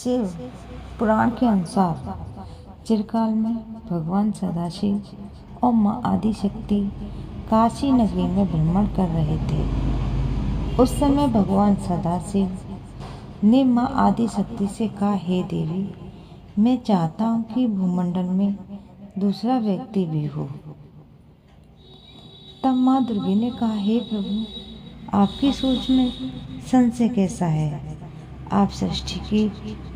शिव पुराण के अनुसार चिरकाल में भगवान सदाशिव और माँ आदिशक्ति काशी नगरी में भ्रमण कर रहे थे। उस समय भगवान सदाशिव ने माँ आदिशक्ति से कहा, हे देवी, मैं चाहता हूँ कि भूमंडल में दूसरा व्यक्ति भी हो। तब माँ दुर्गी ने कहा, हे प्रभु, आपकी सोच में संशय कैसा है? आप सृष्टि के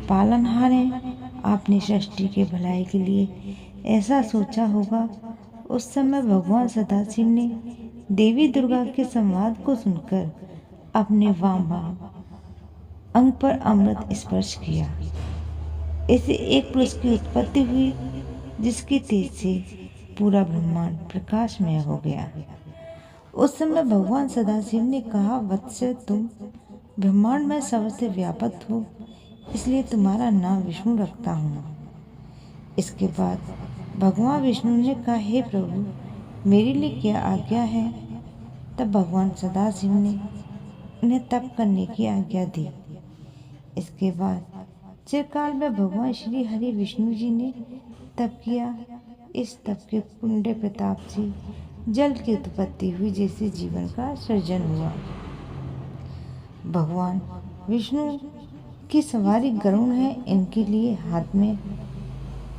पालनहार हैं। आपने सृष्टि के भलाई के लिए ऐसा सोचा होगा। उस समय भगवान सदाशिव ने देवी दुर्गा के संवाद को सुनकर अपने वाम अंग पर अमृत स्पर्श किया। इससे एक पुरुष की उत्पत्ति हुई, जिसके तेज से पूरा ब्रह्मांड प्रकाशमय हो गया। उस समय भगवान सदाशिव ने कहा, वत्स, तुम ब्रह्मांड में सबसे व्यापक हो, इसलिए तुम्हारा नाम विष्णु रखता हूँ। इसके बाद भगवान विष्णु ने कहा, हे प्रभु, मेरे लिए क्या आज्ञा है? तब भगवान सदाशिव ने उन्हें तप करने की आज्ञा दी। इसके बाद चिरकाल में भगवान श्री हरि विष्णु जी ने तप किया। इस तप के पुण्य प्रताप से जल की उत्पत्ति हुई, जिससे जीवन का सृजन हुआ। भगवान विष्णु की सवारी गरुड़ है। इनके लिए हाथ में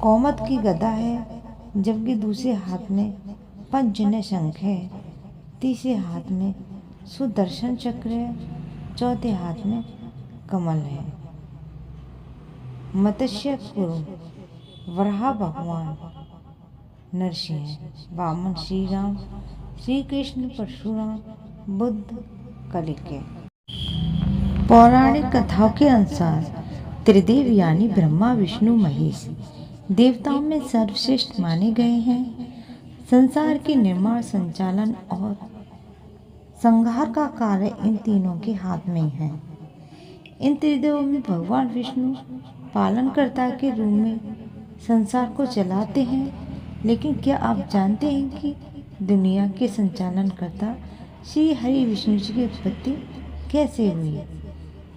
कौमद की गदा है, जबकि दूसरे हाथ में पंचजन्य शंख है, तीसरे हाथ में सुदर्शन चक्र है, चौथे हाथ में कमल है। मत्स्य कुर्म वराह भगवान नरसिंह, वामन श्री राम, श्री कृष्ण परशुराम, बुद्ध कलिके। पौराणिक कथाओं के अनुसार त्रिदेव यानी ब्रह्मा, विष्णु, महेश देवताओं में सर्वश्रेष्ठ माने गए हैं। संसार के निर्माण, संचालन और संहार का कार्य इन तीनों के हाथ में है। इन त्रिदेवों में भगवान विष्णु पालनकर्ता के रूप में संसार को चलाते हैं। लेकिन क्या आप जानते हैं कि दुनिया के संचालनकर्ता श्री हरि विष्णु जी की उत्पत्ति कैसे हुई?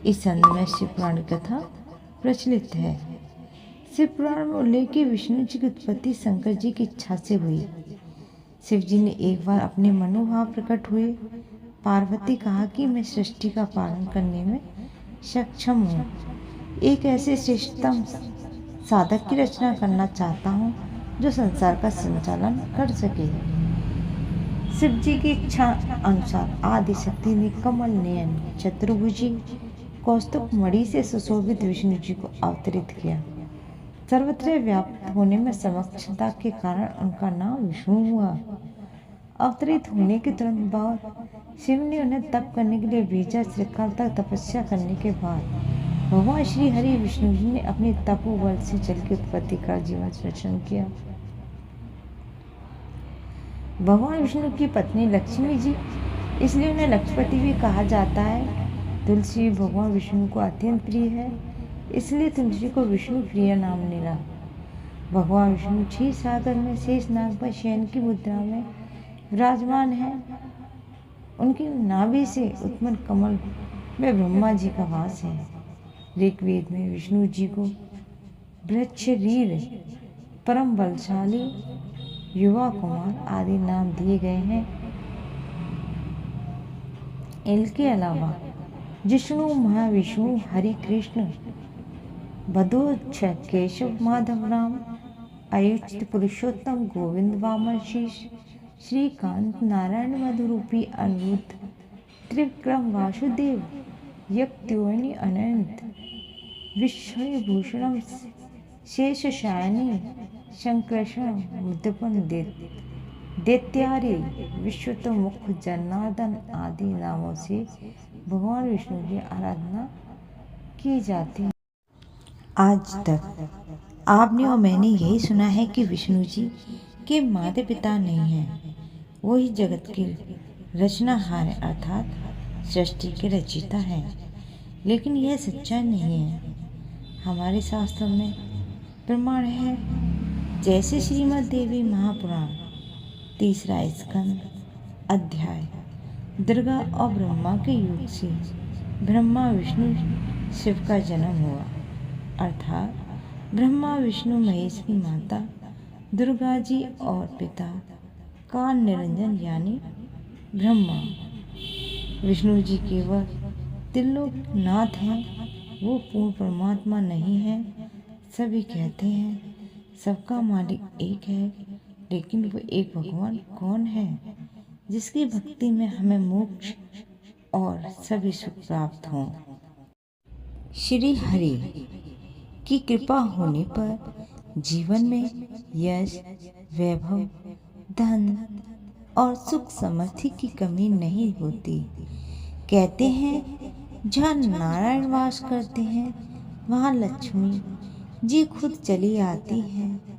इस संदर्भ में शिव पुराण कथा प्रचलित है। शिव पुराण में उल्लेख है, विष्णु जी की उत्पत्ति शंकर जी की इच्छा से हुई। शिव जी ने एक बार अपने मनोभाव प्रकट हुए। पार्वती कहा कि मैं सृष्टि का पालन करने में सक्षम हूँ। एक ऐसे श्रेष्ठतम साधक की रचना करना चाहता हूँ जो संसार का संचालन कर सके। शिव जी की इच्छा अनुसार आदिशक्ति ने कमल नयन चतुर्भुजी कौस्तुभ मणि से सुशोभित विष्णु जी को अवतरित किया। सर्वत्र व्याप्त होने में समक्षता के कारण उनका नाम विष्णु हुआ। अवतरित होने के तुरंत बाद शिव ने उन्हें तप करने के लिए भेजा। चिरकाल तक तपस्या करने के बाद भगवान श्री हरि विष्णु जी ने अपने तपोबल से जल की उत्पत्ति का जीवन सृजन किया। भगवान विष्णु की पत्नी लक्ष्मी जी, इसलिए उन्हें लक्ष्मीपति भी कहा जाता है। तुलसी भगवान विष्णु को अत्यंत प्रिय है, इसलिए तुलसी को विष्णु प्रिय नाम मिला। भगवान विष्णु क्षीर सागर में शेष नाग पर शयन की मुद्रा में विराजमान है। उनकी नाभि से उत्पन्न कमल में ब्रह्मा जी का वास है। ऋग्वेद में विष्णु जी को बृहच्छरीर, परम बलशाली, युवा कुमार आदि नाम दिए गए हैं। इनके अलावा जिष्णु, महाविष्णु, हरि कृष्ण, बधोच्छ, केशव, माधव, राम, अयुक्त, पुरुषोत्तम, गोविंद, वामन, शीश, श्रीकांत, नारायण, मधुरूपी, अनिरुद्ध, त्रिविक्रम, वासुदेव, यक्त्योनि, अनंत, विश्वभूषणम, शेषशायनी, शंकरषण, मुद्दपन, दैत्यारी, विश्वतो मुख, जनार्दन आदि नामों से भगवान विष्णु की आराधना की जाती है। आज तक आपने और मैंने यही सुना है कि विष्णु जी के माता पिता नहीं हैं, वो ही जगत के रचनाहार है, अर्थात सृष्टि के रचयिता हैं। लेकिन यह सच्चा नहीं है। हमारे शास्त्रों में प्रमाण है, जैसे श्रीमद् देवी महापुराण 3 स्कंद अध्याय दुर्गा और ब्रह्मा के युग से ब्रह्मा विष्णु शिव का जन्म हुआ। अर्थात ब्रह्मा विष्णु महेश की माता दुर्गा जी और पिता काल निरंजन यानी ब्रह्मा। विष्णु जी केवल त्रिलोकनाथ हैं, वो पूर्ण परमात्मा नहीं है। सभी कहते हैं सबका मालिक एक है, लेकिन वो एक भगवान कौन है जिसकी भक्ति में हमें मोक्ष और सभी सुख प्राप्त हों। श्री हरि की कृपा होने पर जीवन में यश, वैभव, धन और सुख समृद्धि की कमी नहीं होती। कहते हैं जहाँ नारायण वास करते हैं वहाँ लक्ष्मी जी खुद चली आती हैं।